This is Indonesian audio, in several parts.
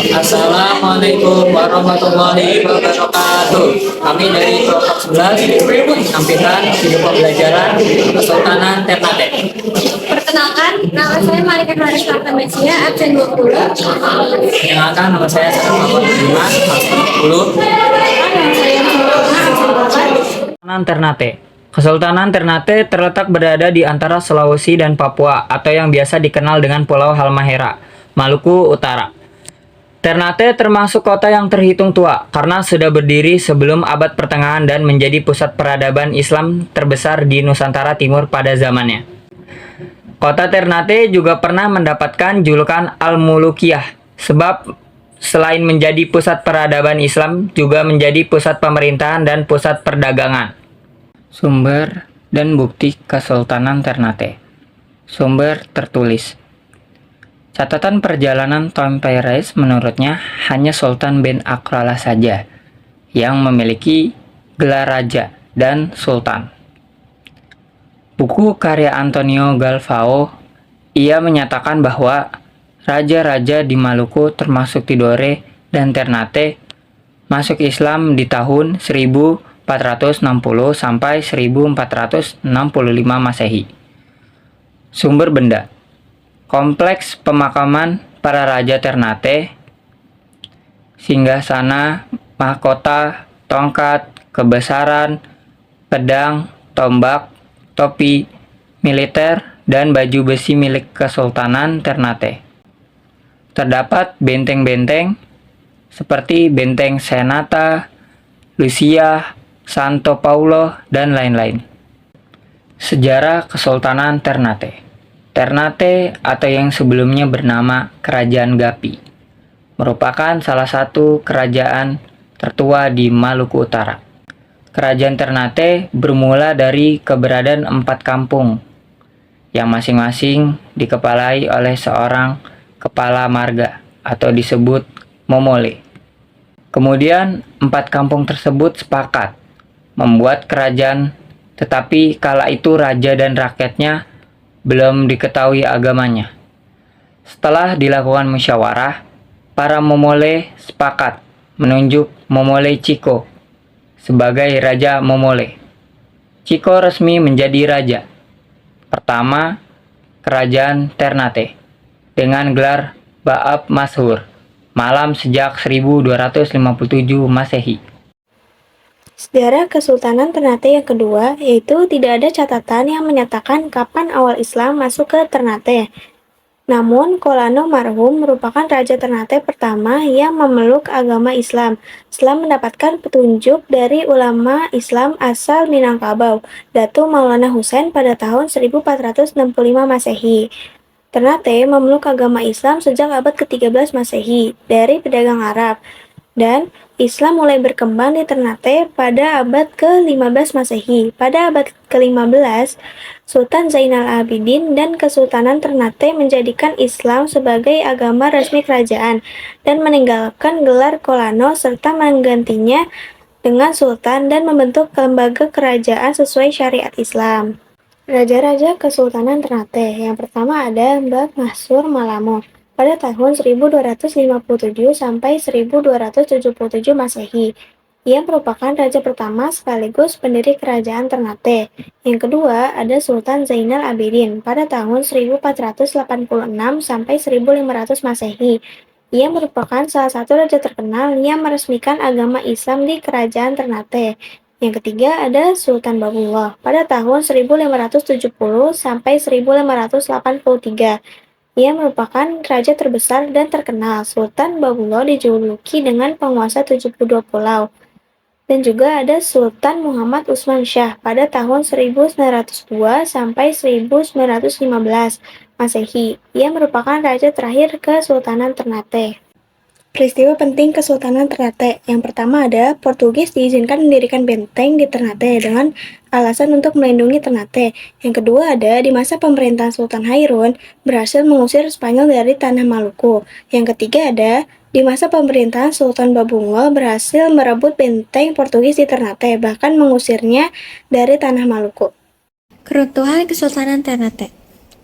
Assalamualaikum warahmatullahi wabarakatuh. Kami dari kelompok 11 menyampaikan video pembelajaran Kesultanan Ternate. Perkenalkan, nama saya Malika Claris Martamesia, absen 20. Perkenalkan, nama saya Sarah Muhammad Dimas, absen 20. Nama saya Maulana, absen 4. Kesultanan Ternate. Kesultanan Ternate terletak berada di antara Sulawesi dan Papua atau yang biasa dikenal dengan Pulau Halmahera, Maluku Utara. Ternate termasuk kota yang terhitung tua karena sudah berdiri sebelum abad pertengahan dan menjadi pusat peradaban Islam terbesar di Nusantara Timur pada zamannya. Kota Ternate juga pernah mendapatkan julukan Al-Mulukiyah sebab selain menjadi pusat peradaban Islam juga menjadi pusat pemerintahan dan pusat perdagangan. Sumber dan bukti Kesultanan Ternate. Sumber tertulis. Catatan perjalanan Tom Paris menurutnya hanya Sultan bin Akrallah saja yang memiliki gelar raja dan sultan. Buku karya Antonio Galvao, ia menyatakan bahwa raja-raja di Maluku termasuk Tidore dan Ternate masuk Islam di tahun 1460 sampai 1465 Masehi. Sumber benda. Kompleks pemakaman para raja Ternate, singgasana, mahkota, tongkat, kebesaran, pedang, tombak, topi, militer, dan baju besi milik Kesultanan Ternate. Terdapat benteng-benteng seperti Benteng Senata, Lucia, Santo Paulo, dan lain-lain. Sejarah Kesultanan Ternate. Ternate atau yang sebelumnya bernama Kerajaan Gapi merupakan salah satu kerajaan tertua di Maluku Utara. Kerajaan Ternate bermula dari keberadaan 4 kampung yang masing-masing dikepalai oleh seorang kepala marga atau disebut momole. Kemudian 4 kampung tersebut sepakat membuat kerajaan, tetapi kala itu raja dan rakyatnya belum diketahui agamanya. Setelah dilakukan musyawarah, para momole sepakat menunjuk Momole Chiko sebagai Raja Momole. Chiko resmi menjadi raja pertama Kerajaan Ternate dengan gelar Baab Mashur malam sejak 1257 Masehi. Sejarah Kesultanan Ternate yang kedua, yaitu tidak ada catatan yang menyatakan kapan awal Islam masuk ke Ternate. Namun, Kolano marhum merupakan Raja Ternate pertama yang memeluk agama Islam setelah mendapatkan petunjuk dari ulama Islam asal Minangkabau, Datu Maulana Husain pada tahun 1465 Masehi. Ternate memeluk agama Islam sejak abad ke-13 Masehi dari pedagang Arab, dan Islam mulai berkembang di Ternate pada abad ke-15 Masehi. Pada abad ke-15, Sultan Zainal Abidin dan Kesultanan Ternate menjadikan Islam sebagai agama resmi kerajaan dan meninggalkan gelar Kolano serta menggantinya dengan Sultan dan membentuk lembaga kerajaan sesuai syariat Islam. Raja-raja Kesultanan Ternate. Yang pertama ada Baab Mashur Malamo pada tahun 1257 sampai 1277 Masehi. Ia merupakan raja pertama sekaligus pendiri kerajaan Ternate. Yang kedua ada Sultan Zainal Abidin pada tahun 1486 sampai 1500 Masehi. Ia merupakan salah satu raja terkenal yang meresmikan agama Islam di kerajaan Ternate. Yang ketiga ada Sultan Babullah pada tahun 1570 sampai 1583. Ia merupakan raja terbesar dan terkenal. Sultan Babullah dijuluki dengan penguasa 72 pulau. Dan juga ada Sultan Muhammad Utsman Shah pada tahun 1902 sampai 1915 Masehi. Ia merupakan raja terakhir Kesultanan Ternate. Peristiwa penting Kesultanan Ternate. Yang pertama ada Portugis diizinkan mendirikan benteng di Ternate dengan alasan untuk melindungi Ternate. Yang kedua ada di masa pemerintahan Sultan Hairun berhasil mengusir Spanyol dari tanah Maluku. Yang ketiga ada di masa pemerintahan Sultan Babungol berhasil merebut benteng Portugis di Ternate, bahkan mengusirnya dari tanah Maluku. Keruntuhan Kesultanan Ternate.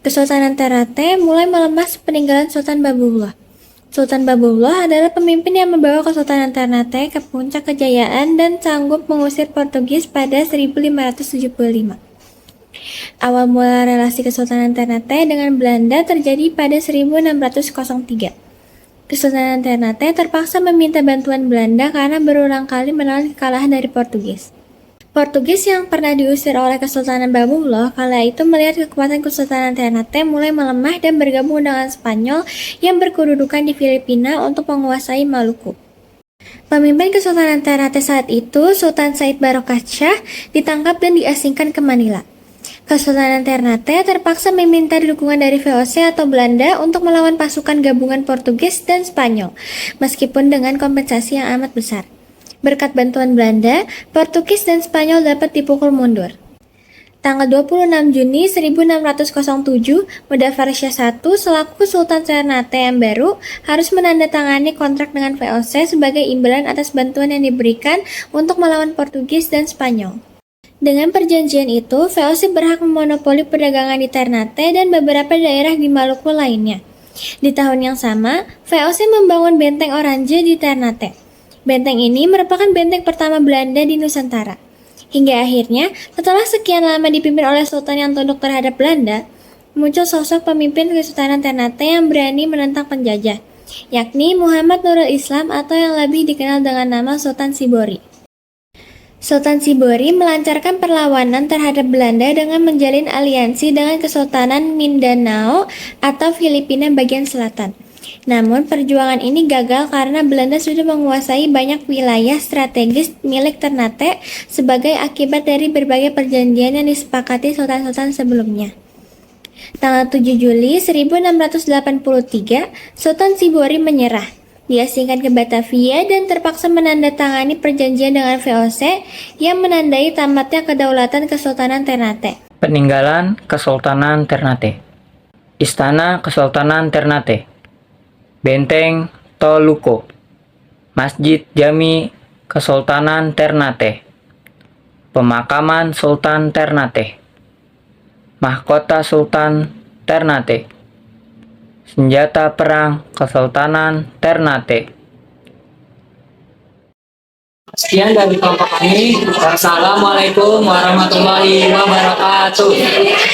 Kesultanan Ternate mulai melemah peninggalan Sultan Babullah. Sultan Babullah adalah pemimpin yang membawa Kesultanan Ternate ke puncak kejayaan dan sanggup mengusir Portugis pada 1575. Awal mula relasi Kesultanan Ternate dengan Belanda terjadi pada 1603. Kesultanan Ternate terpaksa meminta bantuan Belanda karena berulang kali menelan kekalahan dari Portugis. Portugis yang pernah diusir oleh Kesultanan Babullah kala itu melihat kekuatan Kesultanan Ternate mulai melemah dan bergabung dengan Spanyol yang berkedudukan di Filipina untuk menguasai Maluku. Pemimpin Kesultanan Ternate saat itu, Sultan Said Barokat Shah, ditangkap dan diasingkan ke Manila. Kesultanan Ternate terpaksa meminta dukungan dari VOC atau Belanda untuk melawan pasukan gabungan Portugis dan Spanyol, meskipun dengan kompensasi yang amat besar. Berkat bantuan Belanda, Portugis dan Spanyol dapat dipukul mundur. Tanggal 26 Juni 1607, Mudafar Shah I selaku Sultan Ternate yang baru harus menandatangani kontrak dengan VOC sebagai imbalan atas bantuan yang diberikan untuk melawan Portugis dan Spanyol. Dengan perjanjian itu, VOC berhak memonopoli perdagangan di Ternate dan beberapa daerah di Maluku lainnya. Di tahun yang sama, VOC membangun benteng Orange di Ternate. Benteng ini merupakan benteng pertama Belanda di Nusantara. Hingga akhirnya, setelah sekian lama dipimpin oleh Sultan yang tunduk terhadap Belanda, muncul sosok pemimpin Kesultanan Ternate yang berani menentang penjajah, yakni Muhammad Nurul Islam atau yang lebih dikenal dengan nama Sultan Sibori. Sultan Sibori melancarkan perlawanan terhadap Belanda dengan menjalin aliansi dengan Kesultanan Mindanao atau Filipina bagian selatan. Namun perjuangan ini gagal karena Belanda sudah menguasai banyak wilayah strategis milik Ternate sebagai akibat dari berbagai perjanjian yang disepakati sultan-sultan sebelumnya. Tanggal 7 Juli 1683, Sultan Sibori menyerah. Diasingkan ke Batavia dan terpaksa menandatangani perjanjian dengan VOC yang menandai tamatnya kedaulatan Kesultanan Ternate. Peninggalan Kesultanan Ternate. Istana Kesultanan Ternate. Benteng Toluco. Masjid Jami Kesultanan Ternate. Pemakaman Sultan Ternate. Mahkota Sultan Ternate. Senjata perang Kesultanan Ternate. Sekian dari kelompok kami. Wassalamualaikum warahmatullahi wabarakatuh.